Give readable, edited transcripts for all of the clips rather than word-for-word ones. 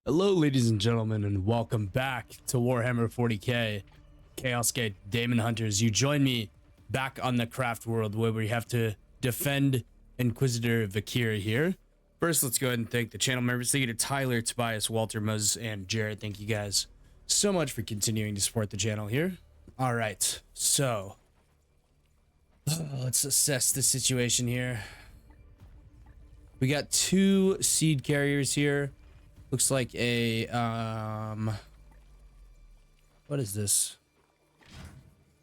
Hello, ladies and gentlemen, and welcome back to Warhammer 40k Chaos Gate Daemonhunters. You join me back on the craft world where we have to defend Inquisitor Vakir here. First, let's go ahead and thank the channel members. Thank you to Tyler, Tobias, Walter, Moses, and Jared. Thank you guys so much for continuing to support the channel here. All right, so let's assess the situation here. We got two seed carriers here. Looks like a, what is this?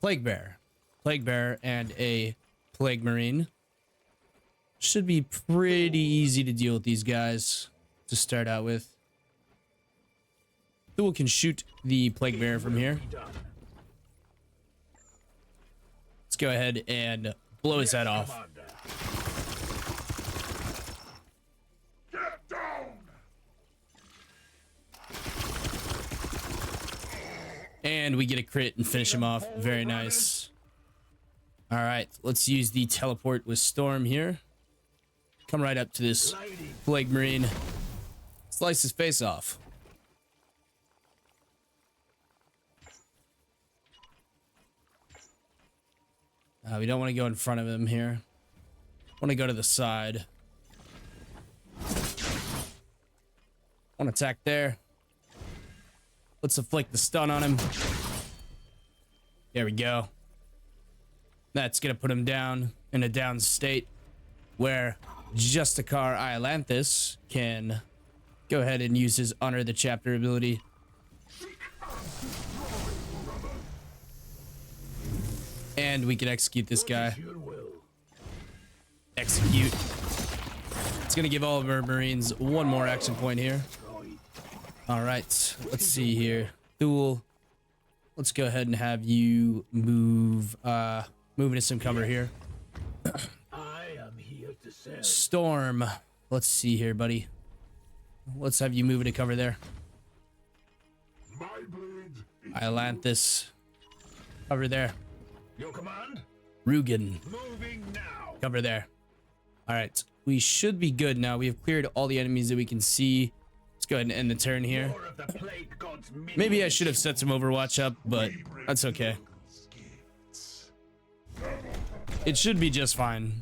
Plague Bear. Plague Bear and a Plague Marine. Should be pretty easy to deal with these guys to start out with. Thule can shoot the Plague Bear from here. Let's go ahead and blow his head off. And we get a crit and finish him off. Very nice. All right, let's use the teleport with Storm here. Come right up to this Plague Marine. Slice his face off. We don't want to go in front of him here. Want to go to the side. Want to attack there. Let's inflict the stun on him. There we go. That's gonna put him down in a down state where Justicar Iolanthus can go ahead and use his Honor the Chapter ability. And we can execute this guy. Execute. It's gonna give all of our Marines one more action point here. All right, let's see here. Thule, let's go ahead and have you move into some cover here. I am here to serve. Storm, let's see here, buddy. Let's have you move into cover there. Iolanthus, cover there. Your command? Rugen, Moving now. cover there. All right, we should be good now. We have cleared all the enemies that we can see. Let's go ahead and end the turn here. Maybe I should have set some Overwatch up, but that's okay. It should be just fine.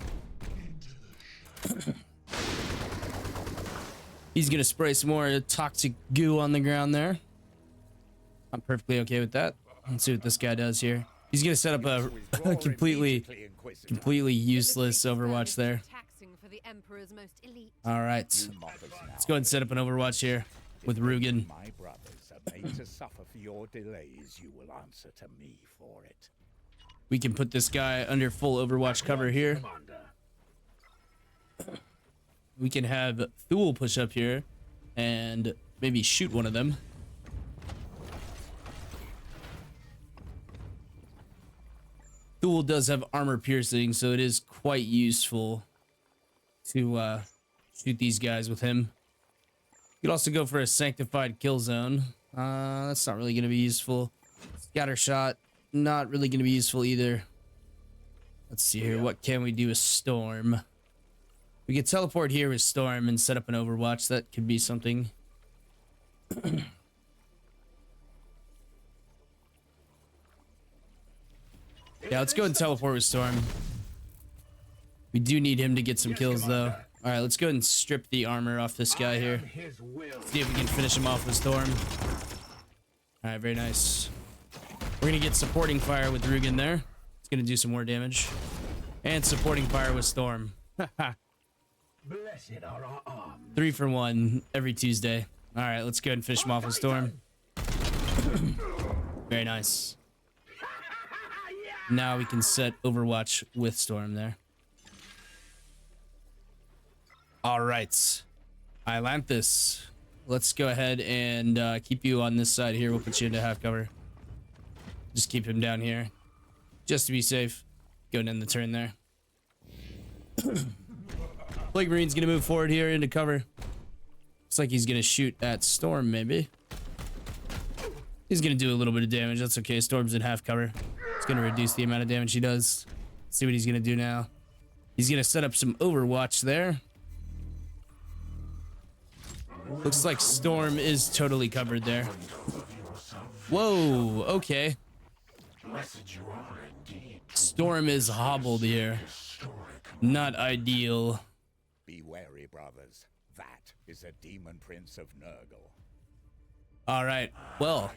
He's gonna spray some more toxic goo on the ground there. I'm perfectly okay with that. Let's see what this guy does here. He's gonna set up a completely useless Overwatch there. All right, let's go ahead and set up an Overwatch here with Rugen. My brothers are made to suffer for your delays. You will answer to me for it. We can put this guy under full Overwatch cover here. We can have Thule push up here and maybe shoot one of them. Thule does have armor piercing, so it is quite useful to shoot these guys with him. You could also go for a sanctified kill zone. That's not really going to be useful. Scatter shot, not really going to be useful either. Let's see here. What can we do with Storm? We could teleport here with Storm and set up an Overwatch. That could be something. Yeah, let's go and teleport with Storm. We do need him to get some kills, though. All right, let's go ahead and strip the armor off this guy here. See if we can finish him off with Storm. All right, very nice. We're going to get supporting fire with Rugen there. It's going to do some more damage. And supporting fire with Storm. Blessed are our arms. 3 for 1 every Tuesday. All right, let's go ahead and finish him off with Storm. Very nice. Now we can set Overwatch with Storm there. All right, Iolanthus, let's go ahead and keep you on this side here. We'll put you into half cover. Just keep him down here, just to be safe. Go and end the turn there. Plague Marine's gonna move forward here into cover. Looks like he's gonna shoot at Storm, maybe. He's gonna do a little bit of damage. That's okay. Storm's in half cover. It's gonna reduce the amount of damage he does. Let's see what he's gonna do now. He's gonna set up some Overwatch there. Looks like Storm is totally covered there. Whoa, okay. Storm is hobbled here. Not ideal. Be wary, brothers. That is a demon prince of Nurgle. All right, well,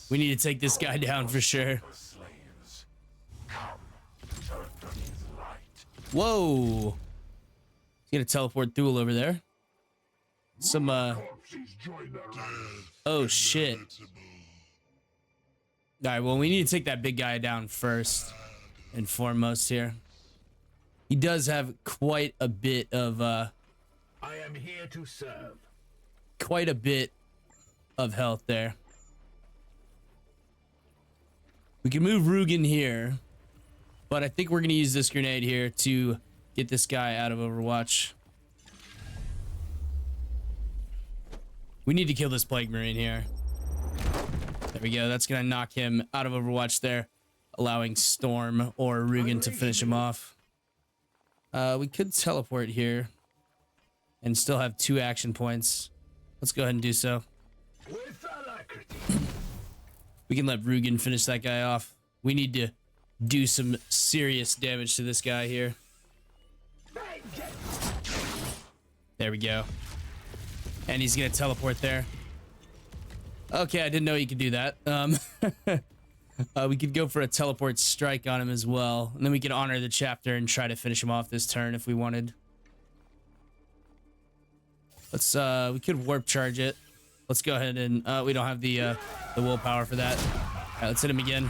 we need to take this guy down for sure. Whoa. He's gonna teleport Thule over there. Some, oh, shit. All right, well, we need to take that big guy down first and foremost here. He does have quite a bit of, I am here to serve. quite a bit of health there. We can move Rugen here, but I think we're going to use this grenade here to get this guy out of Overwatch. We need to kill this Plague Marine here. There we go. That's going to knock him out of Overwatch there, allowing Storm or Rugen to finish him off. We could teleport here and still have 2 action points. Let's go ahead and do so. With alacrity. We can let Rugen finish that guy off. We need to do some serious damage to this guy here. There we go. And he's gonna teleport there. Okay, I didn't know he could do that. We could go for a teleport strike on him as well. And then we could honor the chapter and try to finish him off this turn if we wanted. Let's, we could warp charge it. Let's go ahead and, we don't have the willpower for that. All right, let's hit him again.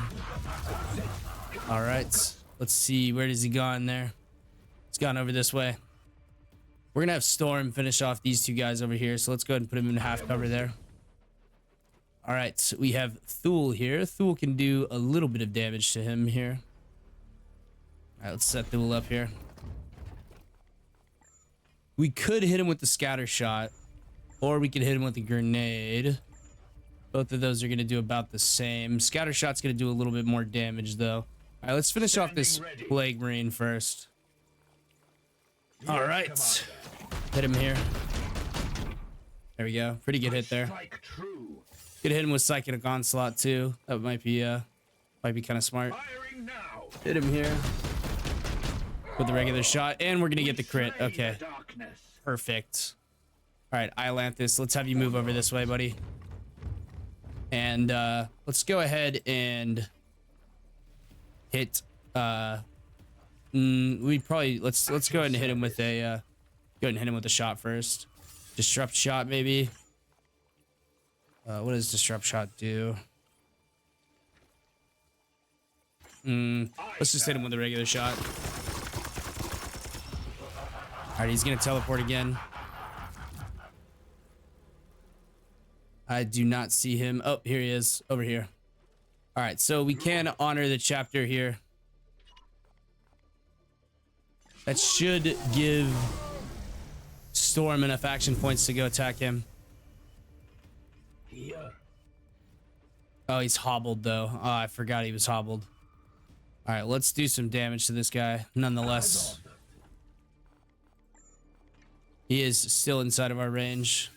All right, let's see, where does he gone there? He's gone over this way. We're gonna have Storm finish off these 2 guys over here, so let's go ahead and put him in half cover there. All right, so we have Thule here. Thule can do a little bit of damage to him here. All right, let's set Thule up here. We could hit him with the scatter shot, or we could hit him with a grenade. Both of those are going to do about the same. Scatter shot's going to do a little bit more damage, though. All right, let's finish off this Plague Marine first. All right. Hit him here. There we go. Pretty good hit there. Could hit him with Psychic Onslaught, too. That might be kind of smart. Hit him here with the regular shot, and we're going to get the crit. Okay. Perfect. All right, Ilanthus, let's have you move over this way, buddy. And let's go ahead and hit we probably let's go ahead and hit him with a go ahead and hit him with a shot first. Disrupt shot, maybe. What does disrupt shot do? Let's just hit him with a regular shot. All right, he's gonna teleport again. I do not see him. Oh, here he is, over here. All right, so we can honor the chapter here. That should give Storm enough action points to go attack him. Oh, he's hobbled, though. Oh, I forgot he was hobbled. All right, let's do some damage to this guy, nonetheless. He is still inside of our range.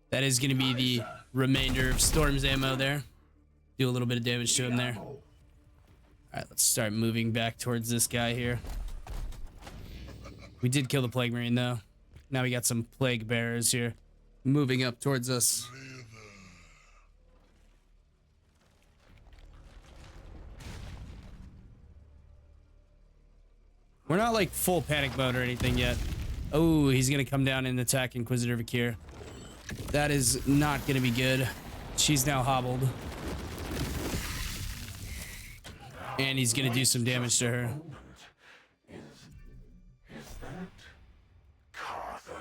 That is going to be the remainder of Storm's ammo there. Do a little bit of damage to him there. All right, let's start moving back towards this guy here. We did kill the Plague Marine, though. Now we got some Plague Bearers here moving up towards us. We're not like full panic mode or anything yet. Oh, he's going to come down and attack Inquisitor Vakir. That is not going to be good. She's now hobbled. And he's going to do some damage to her. Is that Cartha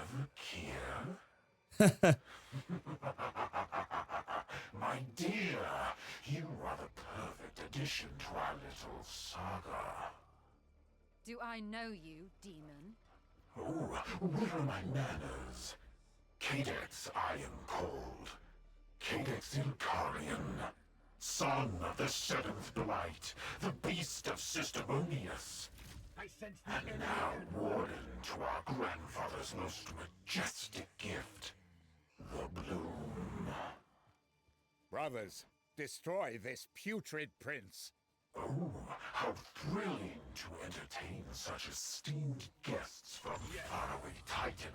Vakir? My dear, you are the perfect addition to our little saga. Do I know you, demon? Oh, where are my manners? Cadex I am called. Cadex Ilcarian, son of the seventh blight, the beast of Sistemonius. I sense the enemy. Warden to our grandfather's most majestic gift, the bloom. Brothers, destroy this putrid prince. Oh, how thrilling to entertain such esteemed guests from faraway Titan.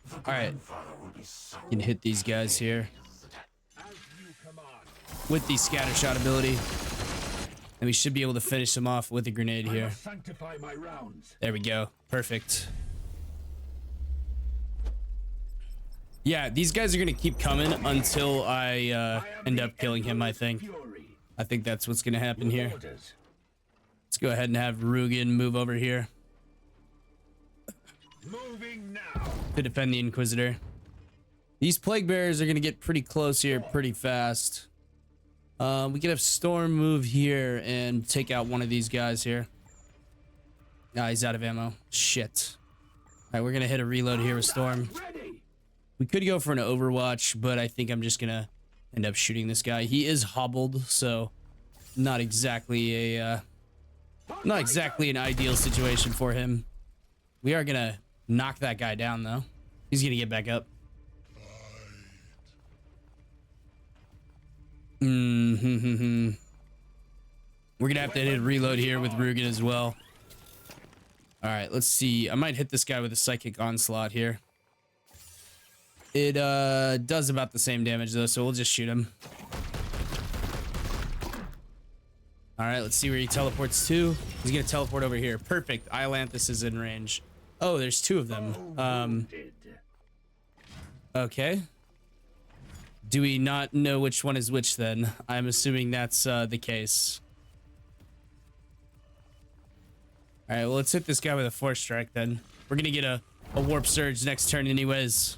The All right, grandfather will be so you can hit these guys here As you command. with the scattershot ability, and we should be able to finish them off with a grenade I here. must sanctify my rounds. There we go. Perfect. Yeah, these guys are gonna keep coming until I end up killing him. I think. Fury. I think that's what's gonna happen here. Orders. Let's go ahead and have Rugen move over here Moving now. to defend the Inquisitor. These plague bearers are gonna get pretty close here pretty fast. We could have Storm move here and take out one of these guys here. Ah, he's out of ammo. Shit. All right, we're gonna hit a reload here with Storm. Ready. We could go for an Overwatch, but I think I'm just gonna end up shooting this guy. He is hobbled, so not exactly an ideal situation for him. We are gonna knock that guy down though. He's gonna get back up. We're gonna have to hit a reload here with Rugen as well. All right, let's see. I might hit this guy with a psychic onslaught here. It does about the same damage though, so we'll just shoot him. All right, let's see where he teleports to. He's gonna teleport over here. Perfect. Iolanthus is in range. Oh, there's two of them. Okay. Do we not know which one is which then? I'm assuming that's the case. All right, well, let's hit this guy with a force strike then. We're gonna get a warp surge next turn anyways.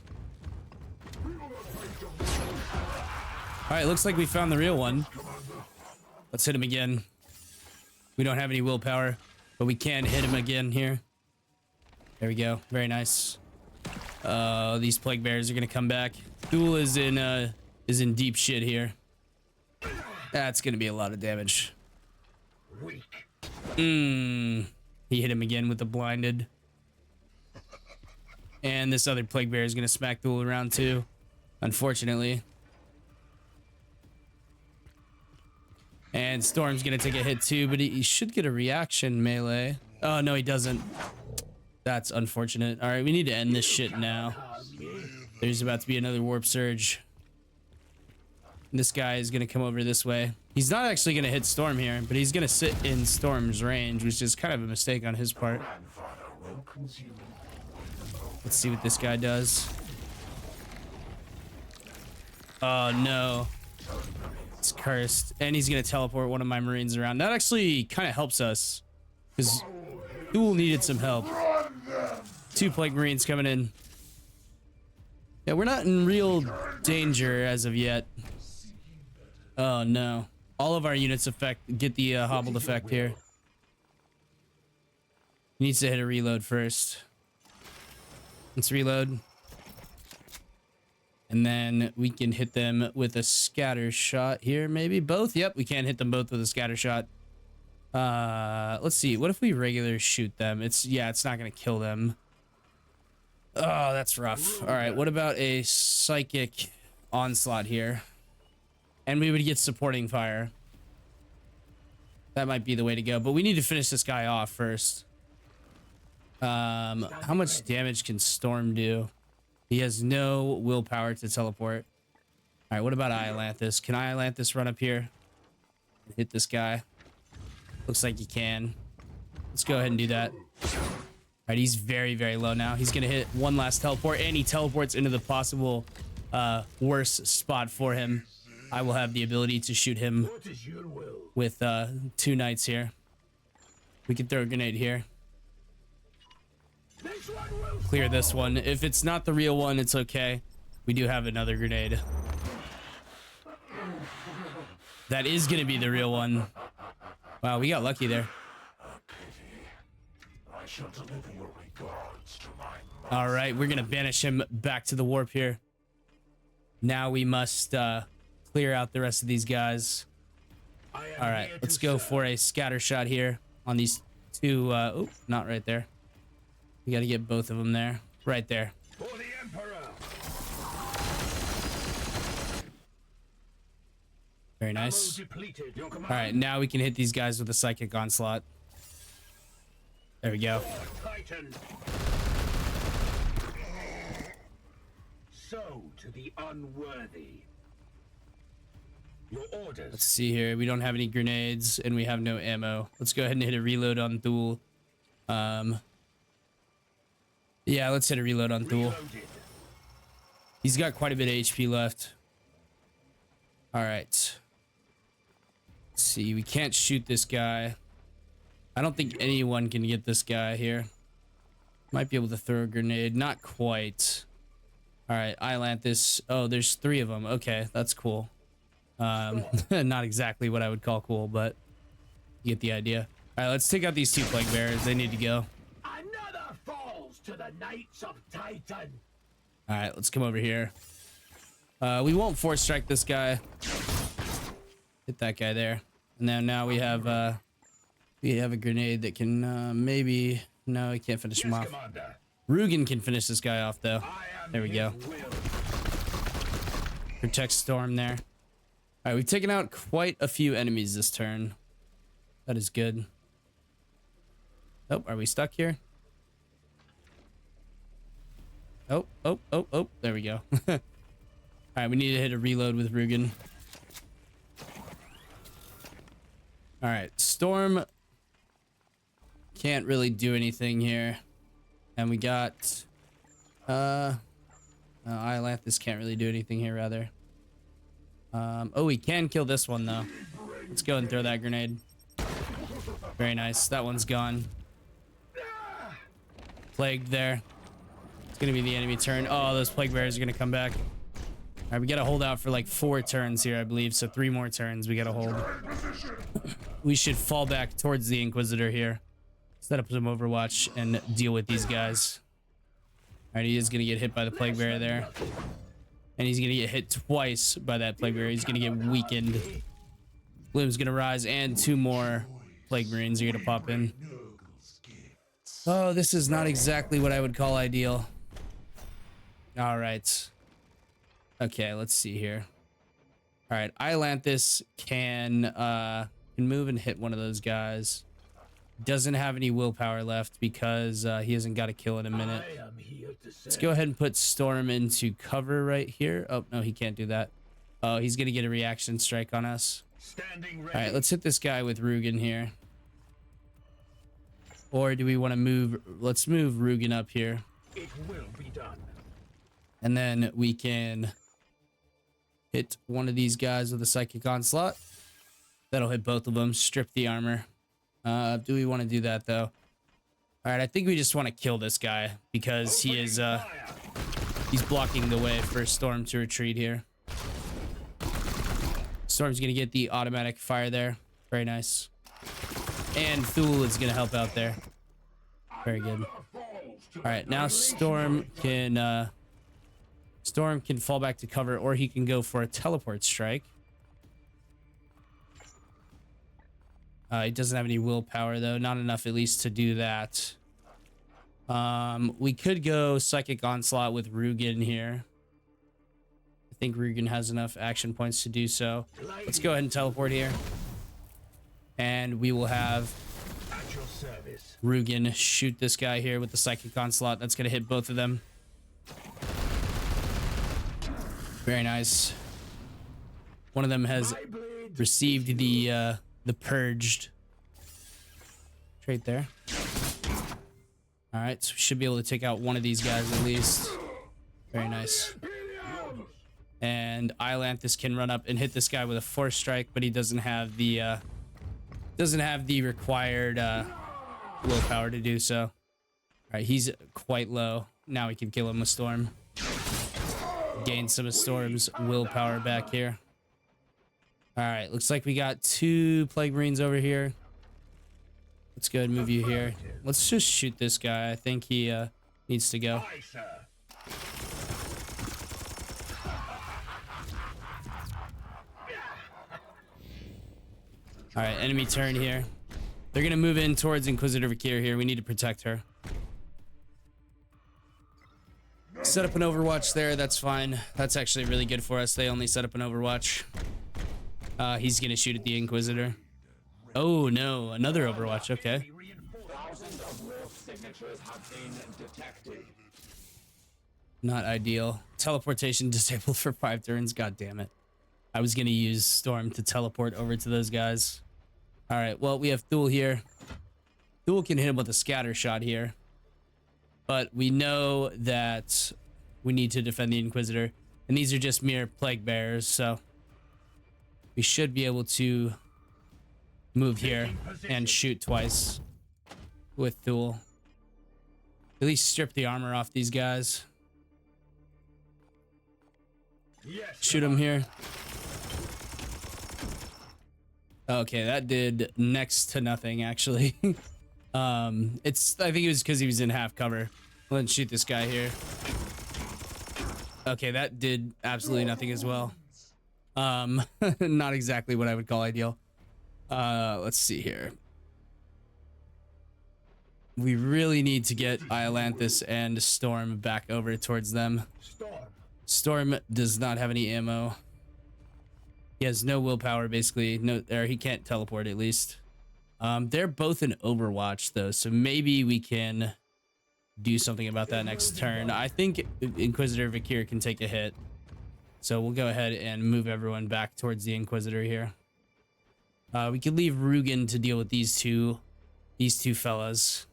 All right, looks like we found the real one. Let's hit him again. We don't have any willpower, but we can hit him again here. There we go. Very nice. These plague bears are gonna come back. Thule is in deep shit here. That's gonna be a lot of damage. Weak. He hit him again with the blinded. And this other plague bear is gonna smack Thule around too, unfortunately. And Storm's gonna take a hit too, but he should get a reaction melee. Oh no, he doesn't. That's unfortunate. All right, we need to end this shit now. There's about to be another warp surge. This guy is gonna come over this way. He's not actually gonna hit Storm here, but he's gonna sit in Storm's range, which is kind of a mistake on his part. Let's see what this guy does. Oh no. It's cursed. And he's gonna teleport one of my Marines around. That actually kind of helps us, because Thule needed some help. Two Plague Marines coming in. Yeah, we're not in real danger as of yet. Oh no. All of our units get the hobbled effect here. Needs to hit a reload first. Let's reload. And then we can hit them with a scatter shot here, maybe both. Yep, we can hit them both with a scatter shot. Let's see. What if we regular shoot them? It's not gonna kill them. Oh, that's rough. All right, what about a psychic onslaught here? And we would get supporting fire. That might be the way to go, but we need to finish this guy off first. How much damage can Storm do? He has no willpower to teleport. All right, what about Iolanthus? Can Iolanthus run up here and hit this guy? Looks like he can. Let's go ahead and do that. All right, he's very, very low now. He's gonna hit one last teleport, and he teleports into the possible worst spot for him. I will have the ability to shoot him What is your will? with two knights here. We can throw a grenade here. This one will Clear this one. If it's not the real one, it's okay. We do have another grenade. That is gonna be the real one. Wow, we got lucky there. I shall deliver your regards to my All right, we're gonna banish him back to the warp here. Now we must clear out the rest of these guys. I am All right, here let's to go serve. for a scatter shot here on these to, oh, not right there. We got to get both of them there. Right there. For the Emperor. Very Ammo nice. depleted. Your All command. right, now we can hit these guys with a psychic onslaught. There we go. Titan. So to the unworthy. Your orders. Let's see here. We don't have any grenades and we have no ammo. Let's go ahead and hit a reload on Thule. Yeah, let's hit a reload on Thule. Reloaded. He's got quite a bit of HP left. All right. Let's see. We can't shoot this guy. I don't think anyone can get this guy here. Might be able to throw a grenade. Not quite. All right. Islanthus. Oh, there's 3 of them. Okay, that's cool. Not exactly what I would call cool, but you get the idea. All right, let's take out these 2 plague bearers. They need to go. Another falls to the Knights of Titan. All right, let's come over here. We won't force strike this guy. Hit that guy there. And then now we have a grenade that can maybe, no, he can't finish him off. Commander. Rugen can finish this guy off though. I am There we go. his will. Protect Storm there. All right, we've taken out quite a few enemies this turn. That is good. Oh, are we stuck here? Oh, oh, oh, oh, there we go. All right, we need to hit a reload with Rugen. All right, Storm can't really do anything here. And we got, Islanthus can't really do anything here, rather. Oh, we can kill this one, though. Let's go and throw that grenade. Very nice. That one's gone. Plagued there. It's going to be the enemy turn. Oh, those plague bears are going to come back. All right, we got to hold out for like 4 turns here, I believe. So 3 more turns we got to hold. We should fall back towards the Inquisitor here. Set up some Overwatch and deal with these guys. All right, he is going to get hit by the plague bear there. And he's going to get hit twice by that plague bear. He's going to get weakened. Bloom's going to rise, and 2 more plague marines are going to pop in. Oh, this is not exactly what I would call ideal. All right. Okay, let's see here. All right, Islanthus can move and hit one of those guys. Doesn't have any willpower left because he hasn't got a kill in a minute. I am here to Let's go ahead and put Storm into cover right here. Oh, no, he can't do that. Oh, he's going to get a reaction strike on us. Standing ready. All right, let's hit this guy with Rugen here. Or do we want to move? Let's move Rugen up here. It will be done. And then we can hit one of these guys with a psychic onslaught. That'll hit both of them, strip the armor. Do we want to do that though? All right, I think we just want to kill this guy because he is he's blocking the way for Storm to retreat here. Storm's gonna get the automatic fire there. Very nice. And Thule is gonna help out there. Very good. All right, now Storm can fall back to cover, or he can go for a teleport strike. He doesn't have any willpower though, not enough at least to do that. We could go Psychic Onslaught with Rugen here. I think Rugen has enough action points to do so. Let's go ahead and teleport here. And we will have At your service. Rugen shoot this guy here with the Psychic Onslaught. That's going to hit both of them. Very nice. One of them has My blade. received the purged trait there. All right, so we should be able to take out one of these guys at least. Very nice. And Islanthus can run up and hit this guy with a force strike, but he doesn't have the required willpower to do so. All right, he's quite low. Now we can kill him with Storm. Gain some of Storm's willpower back here. All right, looks like we got 2 Plague Marines over here. Let's go ahead and move you here. Let's just shoot this guy. I think he needs to go. Aye, sir. All right, enemy turn here. They're gonna move in towards Inquisitor Vakir here. We need to protect her. Set up an overwatch there. That's fine. That's actually really good for us. They only set up an overwatch. He's gonna shoot at the Inquisitor. Oh no, another overwatch. Okay. Thousands of wolf signatures have been detected. Not ideal. Teleportation disabled for 5 turns. God damn it. I was gonna use Storm to teleport over to those guys. All right. Well, we have Thule here. Thule can hit him with a scatter shot here. But we know that we need to defend the Inquisitor. And these are just mere plague bearers, so we should be able to move here and shoot twice with Thule. At least strip the armor off these guys. Shoot him here. Okay, that did next to nothing, actually. I think it was because he was in half cover. Let's shoot this guy here. Okay, that did absolutely nothing as well. Not exactly what I would call ideal. Let's see here. We really need to get Iolanthus and Storm back over towards them. Storm does not have any ammo. He has no willpower, basically. No, or he can't teleport at least. They're both in Overwatch though, so maybe we can do something about that next turn. I think Inquisitor Vakir can take a hit, so we'll go ahead and move everyone back towards the Inquisitor here. We could leave Rugen to deal with these two fellas.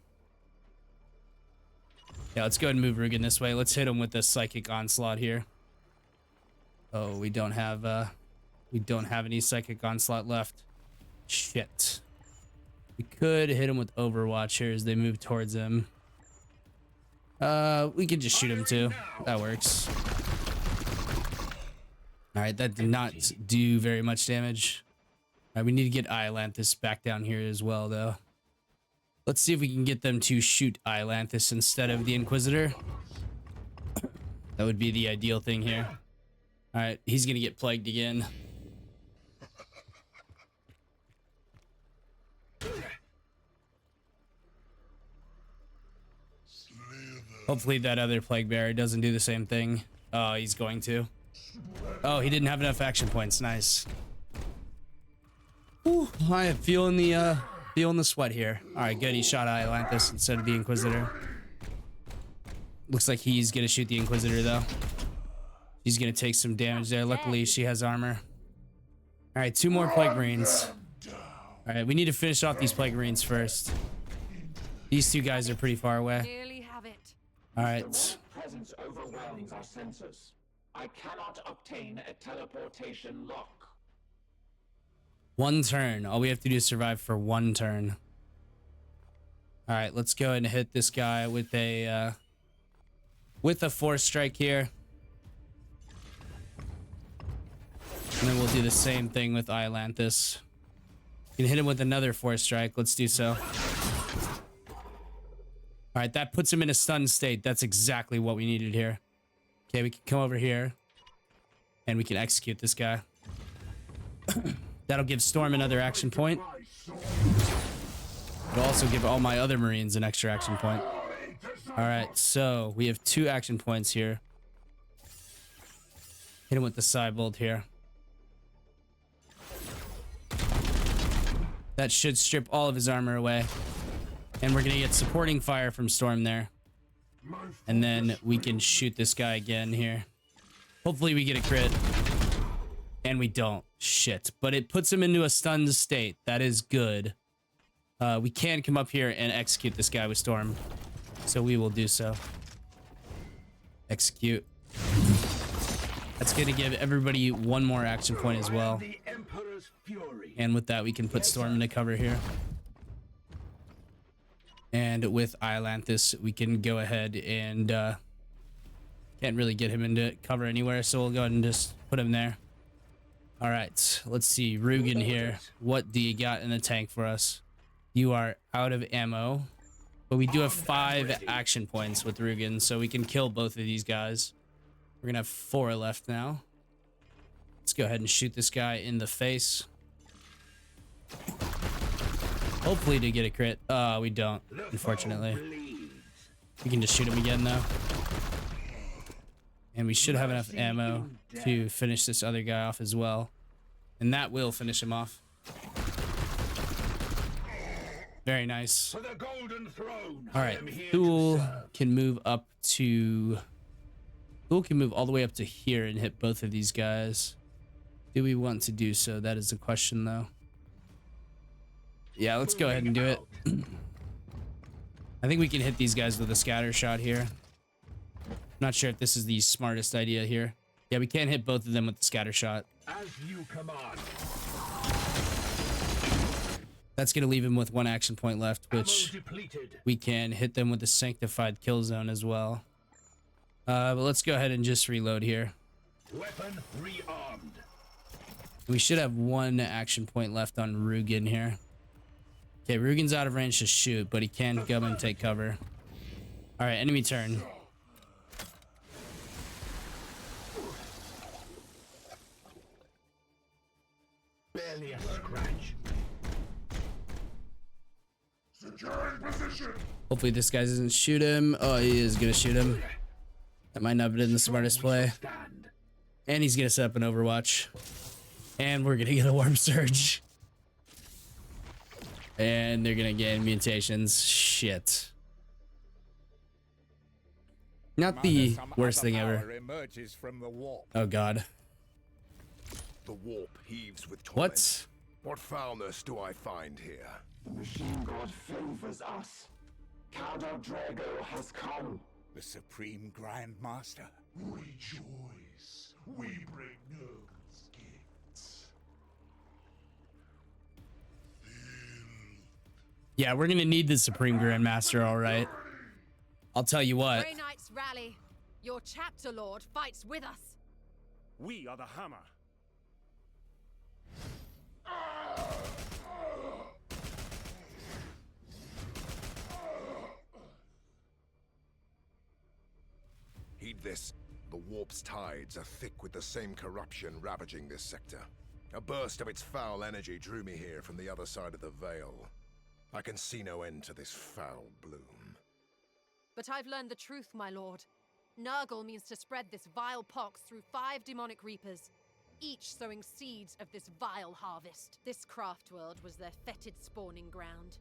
Yeah, let's go ahead and move Rugen this way. Let's hit him with the Psychic Onslaught here. Oh, we don't have any Psychic Onslaught left. Shit. We could hit him with Overwatch here as they move towards him. We could just shoot him too. That works. All right, that did not do very much damage. All right, we need to get Iolanthus back down here as well, though. Let's see if we can get them to shoot Iolanthus instead of the Inquisitor. That would be the ideal thing here. All right, he's gonna get plagued again. Hopefully that other plague bearer doesn't do the same thing. Oh, he's going to. Oh, he didn't have enough action points. Nice. Ooh, I am feeling the sweat here. All right, good. He shot Iolanthus instead of the Inquisitor. Looks like he's gonna shoot the Inquisitor though. He's gonna take some damage there. Luckily, she has armor. All right, 2 more Plague Marines. All right, we need to finish off these Plague Marines first. These 2 guys are pretty far away. Clearly have it. All right. Presence overwhelms our senses. I cannot obtain a teleportation lock. 1 turn. All we have to do is survive for 1 turn. All right, let's go ahead and hit this guy with a Force Strike here. And then we'll do the same thing with Iolanthus. You can hit him with another Force Strike. Let's do so. All right, that puts him in a stunned state. That's exactly what we needed here. Okay, we can come over here and we can execute this guy. That'll give Storm another action point. It'll also give all my other Marines an extra action point. All right, so we have 2 action points here. Hit him with the Cybolt here. That should strip all of his armor away. And we're gonna get supporting fire from Storm there. And then we can shoot this guy again here. Hopefully we get a crit. And we don't. Shit. But it puts him into a stunned state. That is good. We can come up here and execute this guy with Storm. So we will do so. Execute. That's gonna give everybody 1 more action point as well. The Emperor's fury. And with that, we can put Storm into cover here. And with Iolanthus, we can go ahead and can't really get him into cover anywhere, so we'll go ahead and just put him there. All right, let's see. Rugen here. What do you got in the tank for us? You are out of ammo, but we do have 5 action points with Rugen, so we can kill both of these guys. We're gonna have 4 left now. Let's go ahead and shoot this guy in the face. Hopefully to get a crit. We don't, unfortunately. We can just shoot him again though. And we should have enough ammo to finish this other guy off as well. And that will finish him off. Very nice. All right, Thule can move up to... Thule can move all the way up to here and hit both of these guys. Do we want to do so? That is the question though. Yeah, let's go ahead and do it. I think we can hit these guys with a scatter shot here. Not sure if this is the smartest idea here. Yeah, we can't hit both of them with the scatter shot. As you command. That's going to leave him with 1 action point left, which we can hit them with the sanctified kill zone as well. But let's go ahead and just reload here. Weapon rearmed. We should have 1 action point left on Rugen here. Okay, Rugen's out of range to shoot, but he can come and take cover. All right, enemy turn. Barely a scratch. Securing position. Hopefully this guy doesn't shoot him. Oh, he is going to shoot him. That might not have been the smartest play. And he's going to set up an Overwatch. And we're going to get a Warp Surge. And they're going to gain mutations. Shit. Not the worst thing ever. Emerges from the warp. Oh, God. The warp heaves with torment. What? What foulness do I find here? The machine god favors us. Count Drago has come. The Supreme Grand Master. Rejoice. We bring nobles gifts. Yeah, we're going to need the Supreme Grandmaster, all right. I'll tell you what. Grey Knights rally. Your chapter lord fights with us. We are the hammer. Heed this. The warp's tides are thick with the same corruption ravaging this sector. A burst of its foul energy drew me here from the other side of the veil. I can see no end to this foul bloom. But I've learned the truth, my lord. Nurgle means to spread this vile pox through 5 demonic reapers, each sowing seeds of this vile harvest. This craft world was their fetid spawning ground.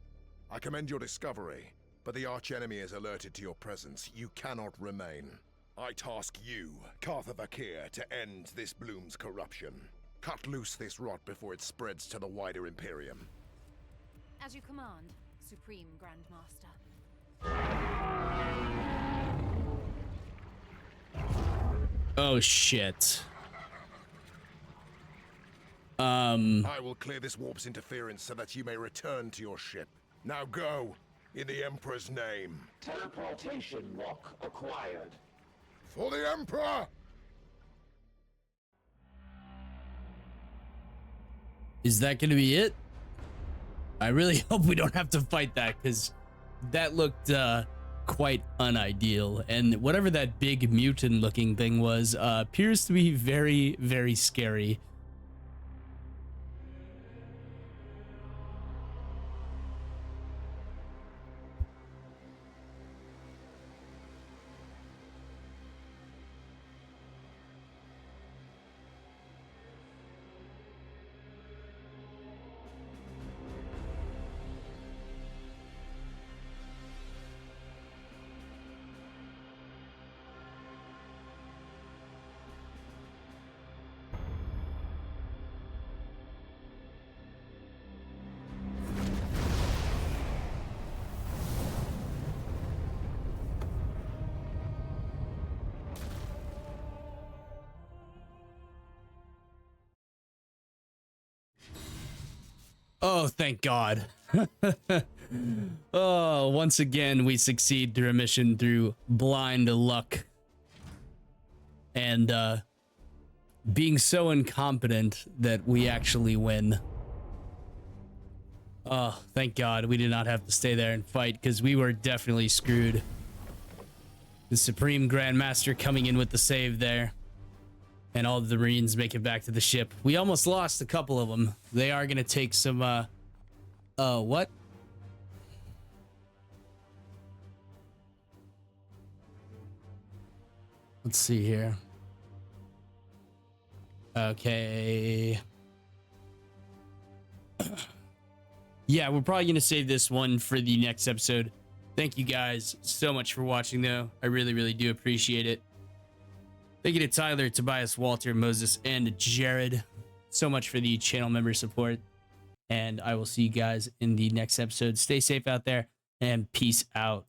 I commend your discovery, but the archenemy is alerted to your presence. You cannot remain. I task you, Cartha Vakir, to end this bloom's corruption. Cut loose this rot before it spreads to the wider Imperium. As you command, Supreme Grandmaster. Oh, shit. I will clear this warp's interference so that you may return to your ship. Now go, in the Emperor's name. Teleportation lock acquired. For the Emperor! Is that going to be it? I really hope we don't have to fight that, because that looked quite unideal. And whatever that big mutant looking thing was appears to be very, very scary. Oh, thank God. Oh, once again, we succeed through a mission through blind luck. And being so incompetent that we actually win. Oh, thank God we did not have to stay there and fight, because we were definitely screwed. The Supreme Grandmaster coming in with the save there. And all of the Marines make it back to the ship. We almost lost a couple of them. They are going to take some, what? Let's see here. Okay. Yeah, we're probably going to save this one for the next episode. Thank you guys so much for watching, though. I really, really do appreciate it. Thank you to Tyler, Tobias, Walter, Moses, and Jared so much for the channel member support. And I will see you guys in the next episode. Stay safe out there and peace out.